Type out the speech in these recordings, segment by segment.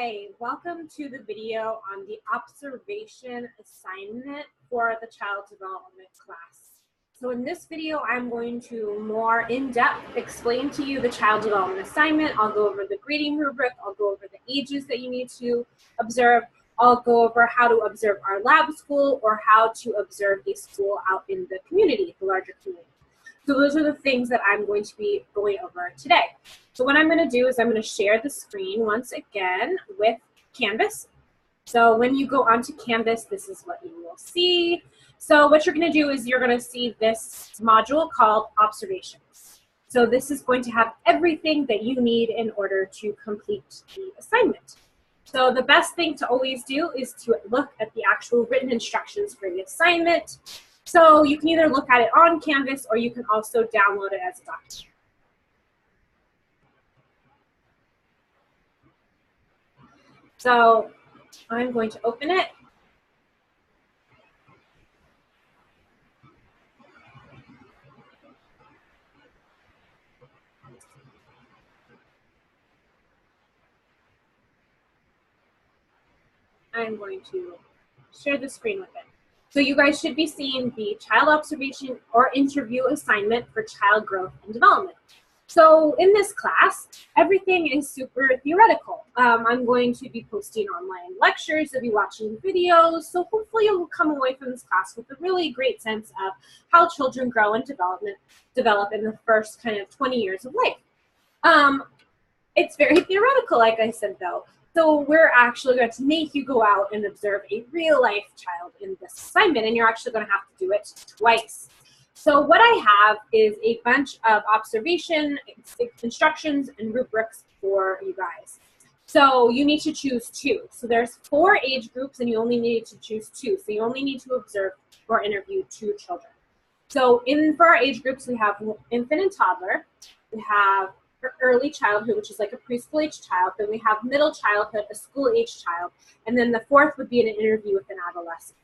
Hi, welcome to the video on the observation assignment for the child development class. So in this video, I'm going to more in-depth explain to you the child development assignment. I'll go over the grading rubric, I'll go over the ages that you need to observe, I'll go over how to observe our lab school or how to observe a school out in the community, the larger community. So those are the things that I'm going to be going over today. So what I'm going to do is I'm going to share the screen once again with Canvas. So when you go onto Canvas, this is what you will see. So what you're going to do is you're going to see this module called Observations. So this is going to have everything that you need in order to complete the assignment. So the best thing to always do is to look at the actual written instructions for the assignment. So you can either look at it on Canvas or you can also download it as a document. So I'm going to open it. I'm going to share the screen with it. So you guys should be seeing the child observation or interview assignment for child growth and development. So in this class, everything is super theoretical. I'm going to be posting online lectures, I'll be watching videos, so hopefully you'll come away from this class with a really great sense of how children grow and develop in the first kind of 20 years of life. It's very theoretical, like I said, though. So we're actually going to make you go out and observe a real-life child in this assignment, and you're actually going to have to do it twice. So what I have is a bunch of observation instructions and rubrics for you guys. So you need to choose two. So there's 4 age groups, and you only need to choose 2. So you only need to observe or interview 2 children. So for our age groups, we have infant and toddler. We have early childhood, which is like a preschool age child. Then we have middle childhood, a school age child. And then the 4th would be an interview with an adolescent.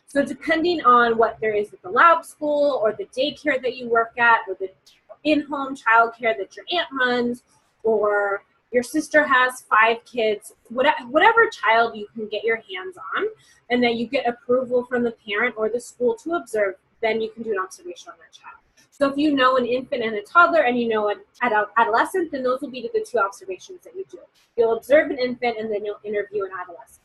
So depending on what there is at the lab school or the daycare that you work at or the in-home childcare that your aunt runs or your sister has 5 kids, whatever child you can get your hands on and that you get approval from the parent or the school to observe, then you can do an observation on that child. So if you know an infant and a toddler and you know an adolescent, then those will be the 2 observations that you do. You'll observe an infant and then you'll interview an adolescent.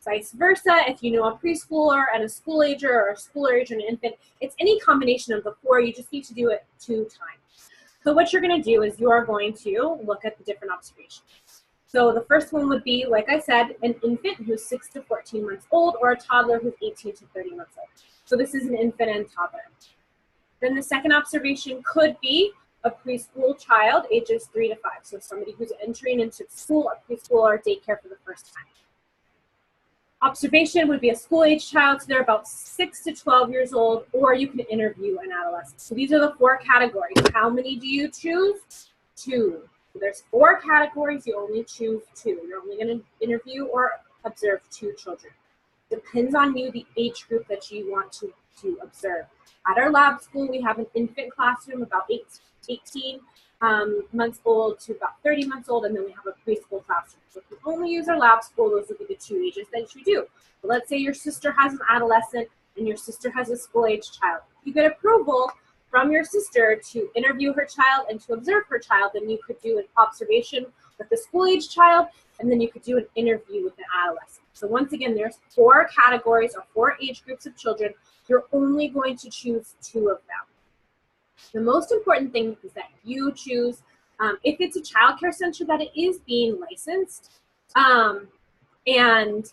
Vice versa, if you know a preschooler and a school ager or a school age and an infant, it's any combination of the 4. You just need to do it 2 times. So what you're going to do is you are going to look at the different observations. So the first one would be, like I said, an infant who's 6 to 14 months old or a toddler who's 18 to 30 months old. So this is an infant and toddler. Then the second observation could be a preschool child, ages 3 to 5. So somebody who's entering into school, a preschool, or daycare for the first time. Observation would be a school-age child, so they're about 6 to 12 years old, or you can interview an adolescent. So these are the 4 categories. How many do you choose? 2. So there's 4 categories, you only choose 2. You're only going to interview or observe 2 children. Depends on you, the age group that you want to observe. At our lab school, we have an infant classroom, about 18 months old to about 30 months old, and then we have a preschool classroom. So if you only use our lab school, those would be the 2 ages that you do. But let's say your sister has an adolescent and your sister has a school-age child. If you get approval from your sister to interview her child and to observe her child, then you could do an observation with the school-age child, and then you could do an interview with an adolescent. So once again, there's 4 categories or 4 age groups of children. You're only going to choose 2 of them. The most important thing is that you choose, if it's a child care center, that it is being licensed. And,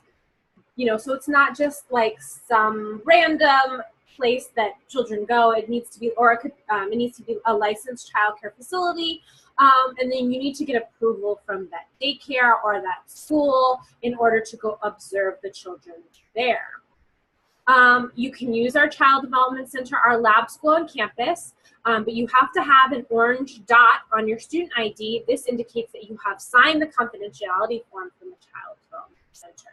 you know, so it's not just like some random place that children go. It needs to be, or it needs to be a licensed child care facility. And then you need to get approval from that daycare or that school in order to go observe the children there. You can use our Child Development Center, our lab school on campus, but you have to have an orange dot on your student ID. This indicates that you have signed the confidentiality form from the Child Development Center.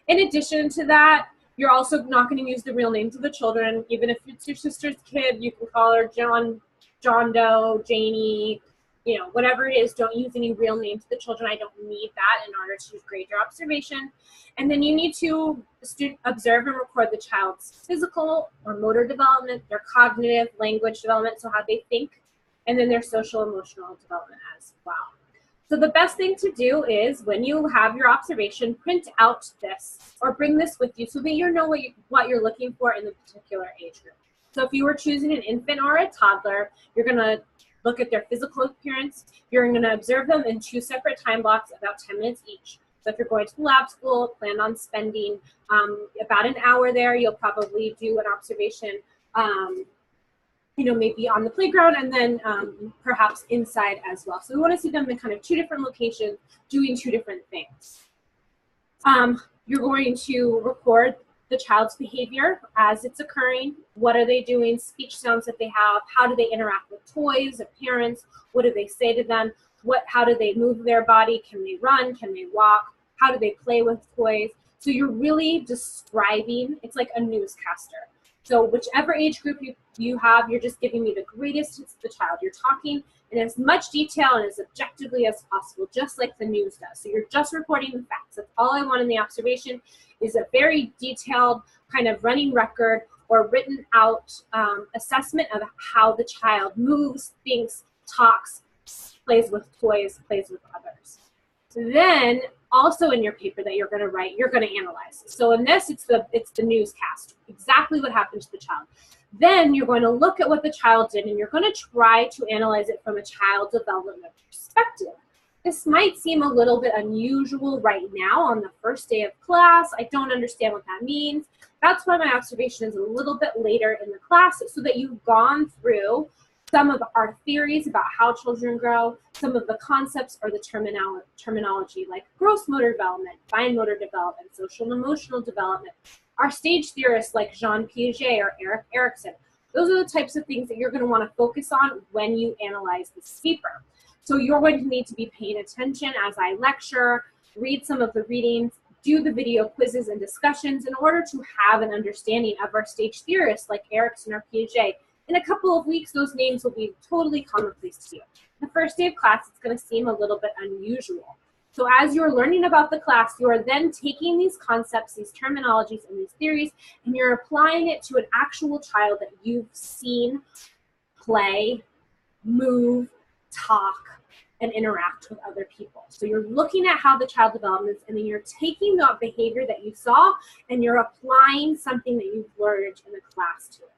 In addition to that, you're also not going to use the real names of the children. Even if it's your sister's kid, you can call her John Doe, Janie, you know, whatever it is, don't use any real names to the children. I don't need that in order to grade your observation. And then you need to observe and record the child's physical or motor development, their cognitive language development, so how they think, and then their social emotional development as well. So the best thing to do is when you have your observation, print out this or bring this with you so that you know what you're looking for in the particular age group. So if you were choosing an infant or a toddler, you're going to look at their physical appearance. You're going to observe them in 2 separate time blocks, about 10 minutes each. So if you're going to the lab school, plan on spending about an hour there. You'll probably do an observation you know, maybe on the playground and then perhaps inside as well. So we want to see them in kind of 2 different locations doing 2 different things. You're going to record the child's behavior as it's occurring. What are they doing? Speech sounds that they have. How do they interact with toys or parents? What do they say to them? How do they move their body? Can they run? Can they walk? How do they play with toys? So you're really describing, it's like a newscaster. So whichever age group you have, you're just giving me the greatest hits of the child. You're talking in as much detail and as objectively as possible, just like the news does. So you're just reporting the facts. That's all I want in the observation is a very detailed kind of running record or written out assessment of how the child moves, thinks, talks, plays with toys, plays with others. So then also in your paper that you're going to write, you're going to analyze. So in this, it's the newscast, exactly what happened to the child. Then you're going to look at what the child did and you're going to try to analyze it from a child development perspective. This might seem a little bit unusual right now on the first day of class. I don't understand what that means. That's why my observation is a little bit later in the class, so that you've gone through some of our theories about how children grow, some of the concepts or the terminology like gross motor development, fine motor development, social and emotional development. Our stage theorists like Jean Piaget or Erik Erikson, those are the types of things that you're going to want to focus on when you analyze this paper. So you're going to need to be paying attention as I lecture, read some of the readings, do the video quizzes and discussions in order to have an understanding of our stage theorists like Erikson or Piaget. In a couple of weeks, those names will be totally commonplace to you. The first day of class, it's going to seem a little bit unusual. So as you're learning about the class, you are then taking these concepts, these terminologies, and these theories, and you're applying it to an actual child that you've seen play, move, talk, and interact with other people. So you're looking at how the child develops, and then you're taking that behavior that you saw, and you're applying something that you've learned in the class to it.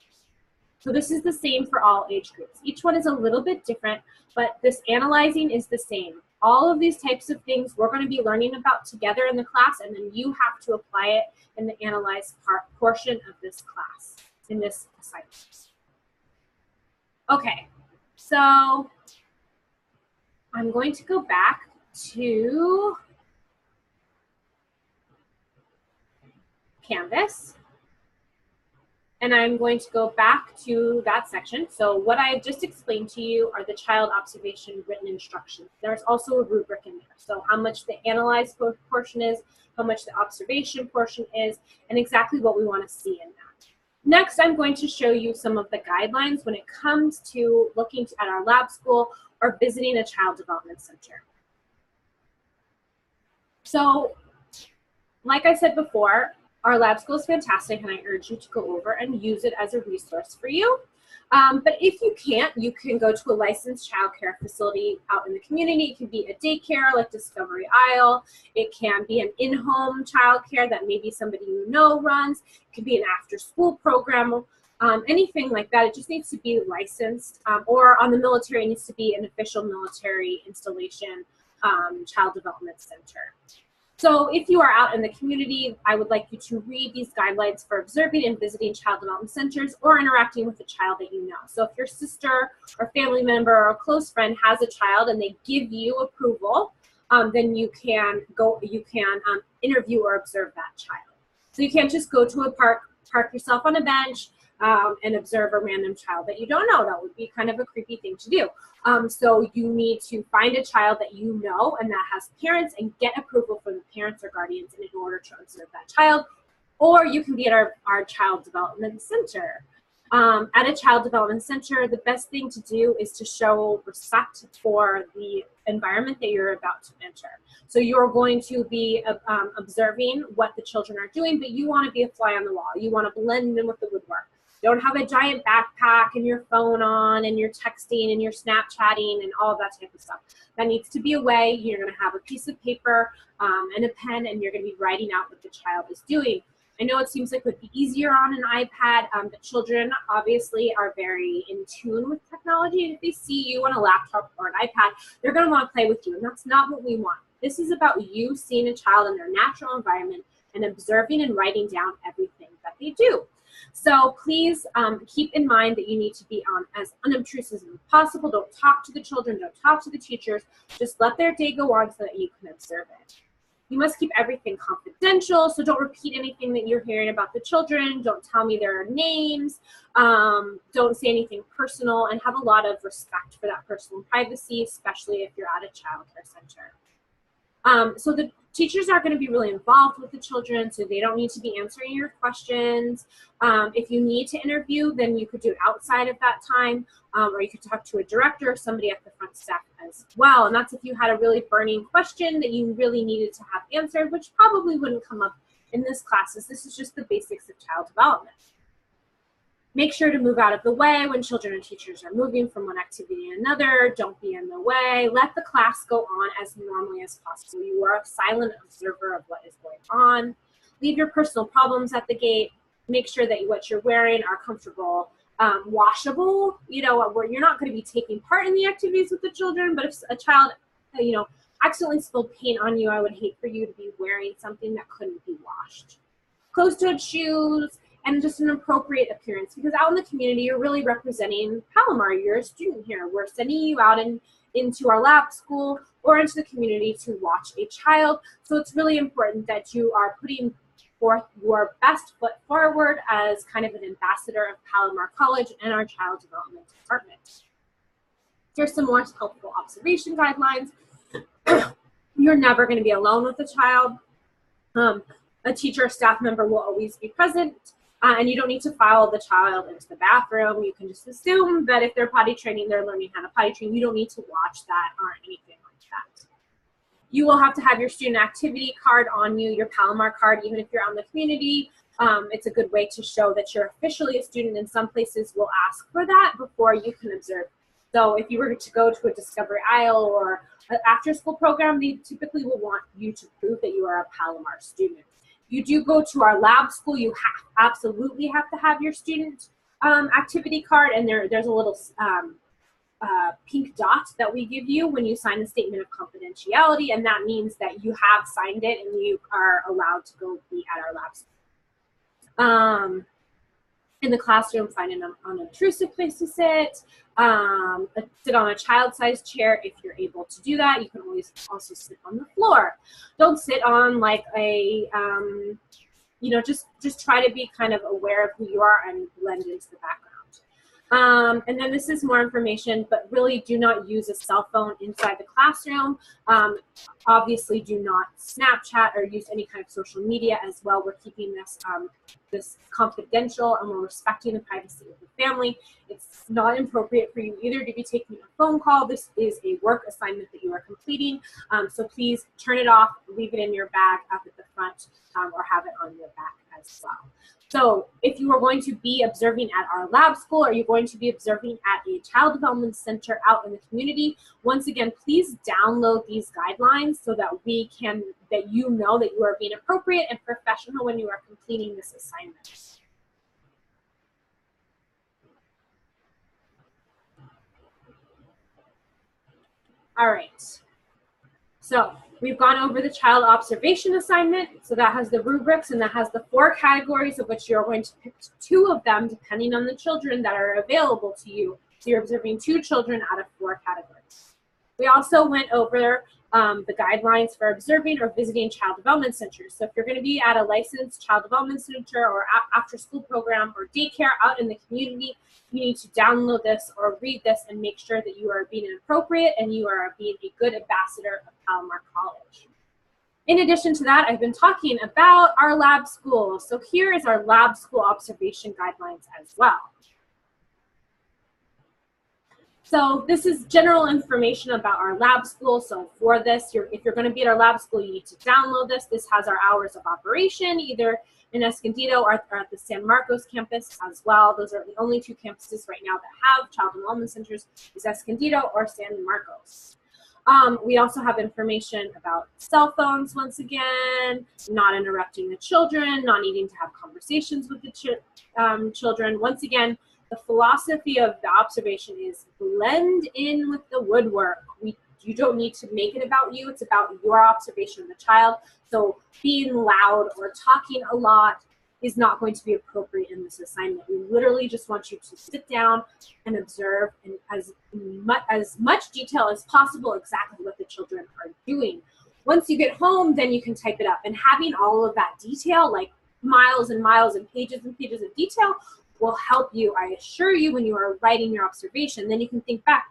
So this is the same for all age groups. Each one is a little bit different, but this analyzing is the same. All of these types of things we're going to be learning about together in the class, and then you have to apply it in the analyze portion of this class, in this assignment. Okay, so I'm going to go back to Canvas. And I'm going to go back to that section. So what I just explained to you are the child observation written instructions. There's also a rubric in there. So how much the analyze portion is, how much the observation portion is, and exactly what we want to see in that. Next, I'm going to show you some of the guidelines when it comes to looking at our lab school or visiting a child development center. So, like I said before, our lab school is fantastic, and I urge you to go over and use it as a resource for you. But if you can't, you can go to a licensed child care facility out in the community. It can be a daycare like Discovery Isle. It can be an in-home child care that maybe somebody you know runs. It could be an after-school program, anything like that. It just needs to be licensed, or on the military, it needs to be an official military installation child development center. So if you are out in the community, I would like you to read these guidelines for observing and visiting child development centers or interacting with a child that you know. So if your sister or family member or a close friend has a child and they give you approval, then you can interview or observe that child. So you can't just go to a park yourself on a bench, and observe a random child that you don't know. That would be kind of a creepy thing to do. So you need to find a child that you know and that has parents and get approval from the parents or guardians in order to observe that child. Or you can be at our child development center. At a child development center, the best thing to do is to show respect for the environment that you're about to enter. So you're going to be observing what the children are doing, but you want to be a fly on the wall. You want to blend in with the woodwork. Don't have a giant backpack and your phone on and you're texting and you're Snapchatting and all of that type of stuff. That needs to be away. You're going to have a piece of paper and a pen, and you're going to be writing out what the child is doing. I know it seems like it would be easier on an iPad, but children obviously are very in tune with technology, and if they see you on a laptop or an iPad, they're going to want to play with you, and that's not what we want. This is about you seeing a child in their natural environment and observing and writing down everything that they do. So please keep in mind that you need to be as unobtrusive as possible. Don't talk to the children, don't talk to the teachers. Just let their day go on so that you can observe it. You must keep everything confidential, so don't repeat anything that you're hearing about the children. Don't tell me their names. Don't say anything personal, and have a lot of respect for that personal privacy, especially if you're at a child care center. So the teachers are going to be really involved with the children, so they don't need to be answering your questions. If you need to interview, then you could do it outside of that time, or you could talk to a director or somebody at the front staff as well. And that's if you had a really burning question that you really needed to have answered, which probably wouldn't come up in this class, as this is just the basics of child development. Make sure to move out of the way when children and teachers are moving from one activity to another. Don't be in the way. Let the class go on as normally as possible. You are a silent observer of what is going on. Leave your personal problems at the gate. Make sure that what you're wearing are comfortable, washable, where you're not going to be taking part in the activities with the children, but if a child, accidentally spilled paint on you, I would hate for you to be wearing something that couldn't be washed. Closed-toed shoes, and just an appropriate appearance, because out in the community, you're really representing Palomar. You're a student here. We're sending you out into our lab school or into the community to watch a child. So it's really important that you are putting forth your best foot forward as kind of an ambassador of Palomar College and our child development department. Here's some more helpful observation guidelines. You're never going to be alone with a child. A teacher or staff member will always be present. And you don't need to follow the child into the bathroom. You can just assume that if they're potty training, they're learning how to potty train. You don't need to watch that or anything like that. You will have to have your student activity card on you, your Palomar card, even if you're out in the community. It's a good way to show that you're officially a student, and some places will ask for that before you can observe. So if you were to go to a Discovery Isle or an after-school program, they typically will want you to prove that you are a Palomar student. You do go to our lab school, you absolutely have to have your student activity card, and there's a little pink dot that we give you when you sign a statement of confidentiality, and that means that you have signed it and you are allowed to go be at our lab school. In the classroom, find an unobtrusive place to sit. Sit on a child-sized chair if you're able to do that. You can always also sit on the floor. Don't sit on like a, just try to be kind of aware of who you are and blend into the background. And then this is more information, but really do not use a cell phone inside the classroom. Obviously do not Snapchat or use any kind of social media as well. We're keeping this confidential, and we're respecting the privacy of the family. It's not appropriate for you either to be taking a phone call. This is a work assignment that you are completing. So please turn it off, leave it in your bag up at the front, or have it on your back as well. So if you are going to be observing at our lab school, or you're going to be observing at a child development center out in the community, once again, please download these guidelines so that you know that you are being appropriate and professional when you are completing this assignment. All right. So we've gone over the child observation assignment. So that has the rubrics, and that has the 4 categories, of which you're going to pick 2 of them depending on the children that are available to you. So you're observing 2 children out of 4 categories. We also went over the guidelines for observing or visiting child development centers. So if you're going to be at a licensed child development center or after school program or daycare out in the community, you need to download this or read this and make sure that you are being appropriate and you are being a good ambassador of Palomar College. In addition to that, I've been talking about our lab school. So here is our lab school observation guidelines as well. So this is general information about our lab school. So for this, if you're going to be at our lab school, you need to download this. This has our hours of operation, either in Escondido or at the San Marcos campus as well. Those are the only two campuses right now that have child enrollment centers, is Escondido or San Marcos. We also have information about cell phones, once again, not interrupting the children, not needing to have conversations with the children. Once again, the philosophy of the observation is blend in with the woodwork. You don't need to make it about you. It's about your observation of the child. So being loud or talking a lot is not going to be appropriate in this assignment. We literally just want you to sit down and observe in as much detail as possible exactly what the children are doing. Once you get home, then you can type it up. And having all of that detail, like miles and miles and pages of detail, will help you, I assure you, when you are writing your observation. Then you can think back,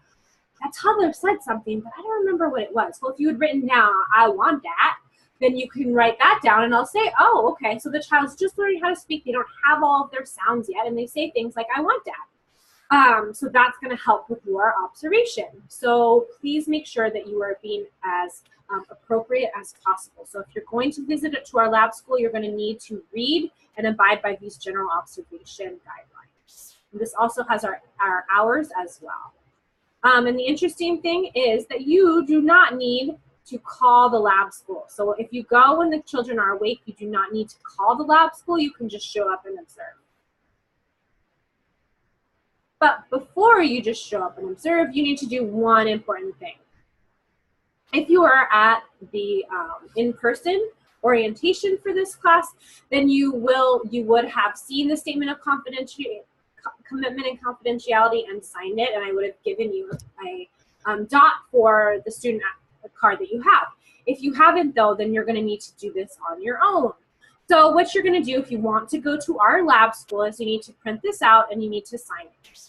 that toddler said something, but I don't remember what it was. Well, if you had written down, I want that, then you can write that down and I'll say, oh, okay, so the child's just learning how to speak. They don't have all of their sounds yet, and they say things like, I want that. So that's going to help with your observation. So please make sure that you are being as appropriate as possible. So if you're going to visit it to our lab school, you're going to need to read and abide by these general observation guidelines. And this also has our hours as well. And the interesting thing is that you do not need to call the lab school. So if you go when the children are awake, you do not need to call the lab school. You can just show up and observe. But before you just show up and observe, you need to do one important thing. If you are at the in-person orientation for this class, then you would have seen the statement of commitment and confidentiality and signed it, and I would have given you a dot for the student card that you have. If you haven't though, then you're going to need to do this on your own. So what you're going to do if you want to go to our lab school is you need to print this out and you need to sign it.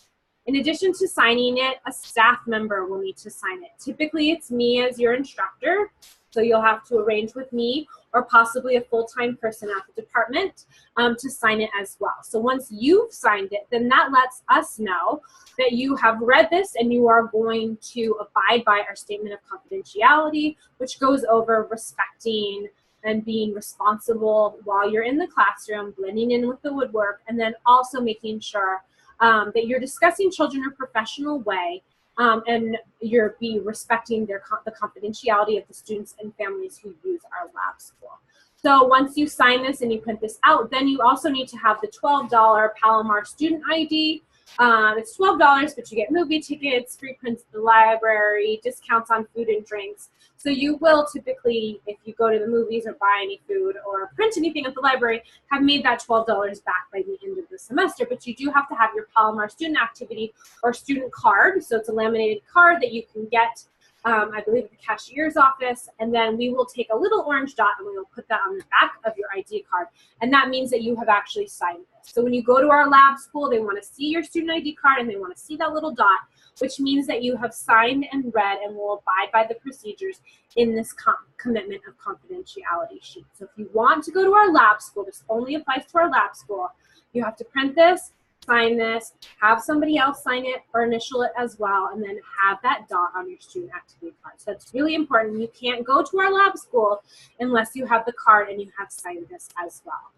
In addition to signing it, a staff member will need to sign it. Typically, it's me as your instructor, so you'll have to arrange with me or possibly a full-time person at the department to sign it as well. So once you've signed it, then that lets us know that you have read this and you are going to abide by our statement of confidentiality, which goes over respecting and being responsible while you're in the classroom, blending in with the woodwork, and then also making sure that you're discussing children in a professional way, and you're respecting the confidentiality of the students and families who use our lab school. So once you sign this and you print this out, then you also need to have the $12 Palomar student ID. It's $12, but you get movie tickets, free prints at the library, discounts on food and drinks. So you will typically, if you go to the movies or buy any food or print anything at the library, have made that $12 back by the end of the semester. But you do have to have your Palomar student activity or student card. So it's a laminated card that you can get, I believe, at the cashier's office, and then we will take a little orange dot and we will put that on the back of your ID card, and that means that you have actually signed this. So when you go to our lab school, they want to see your student ID card and they want to see that little dot, which means that you have signed and read and will abide by the procedures in this commitment of confidentiality sheet. So if you want to go to our lab school, this only applies to our lab school, you have to print this, sign this, have somebody else sign it or initial it as well, and then have that dot on your student activity card. So that's really important. You can't go to our lab school unless you have the card and you have signed this as well.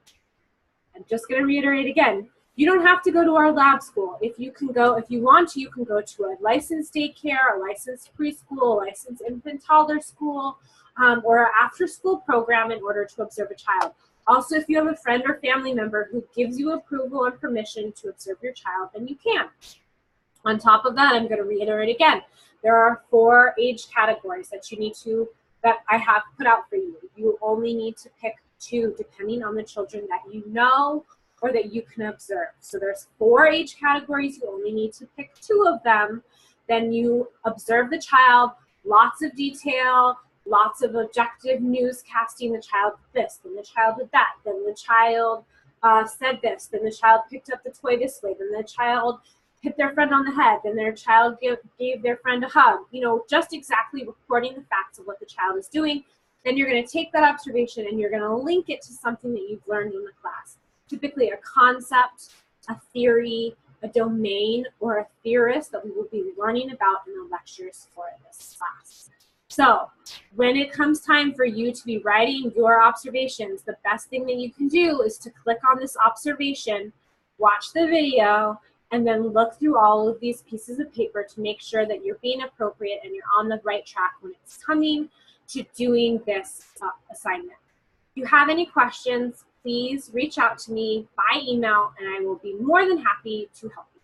I'm just going to reiterate again, you don't have to go to our lab school. If you want to, you can go to a licensed daycare, a licensed preschool, a licensed infant toddler school, or an after-school program in order to observe a child. Also, if you have a friend or family member who gives you approval and permission to observe your child, then you can. On top of that, I'm going to reiterate again, there are 4 age categories that I have put out for you. You only need to pick 2 depending on the children that you know or that you can observe. So there's 4 age categories. You only need to pick 2 of them. Then you observe the child, lots of detail, lots of objective newscasting. The child did this, then the child did that, then the child said this, then the child picked up the toy this way, then the child hit their friend on the head, then their child gave their friend a hug. You know, just exactly reporting the facts of what the child is doing. Then you're going to take that observation and you're going to link it to something that you've learned in the class. Typically a concept, a theory, a domain, or a theorist that we will be learning about in the lectures for this class. So when it comes time for you to be writing your observations, the best thing that you can do is to click on this observation, watch the video, and then look through all of these pieces of paper to make sure that you're being appropriate and you're on the right track when it's coming to doing this assignment. If you have any questions, please reach out to me by email and I will be more than happy to help you.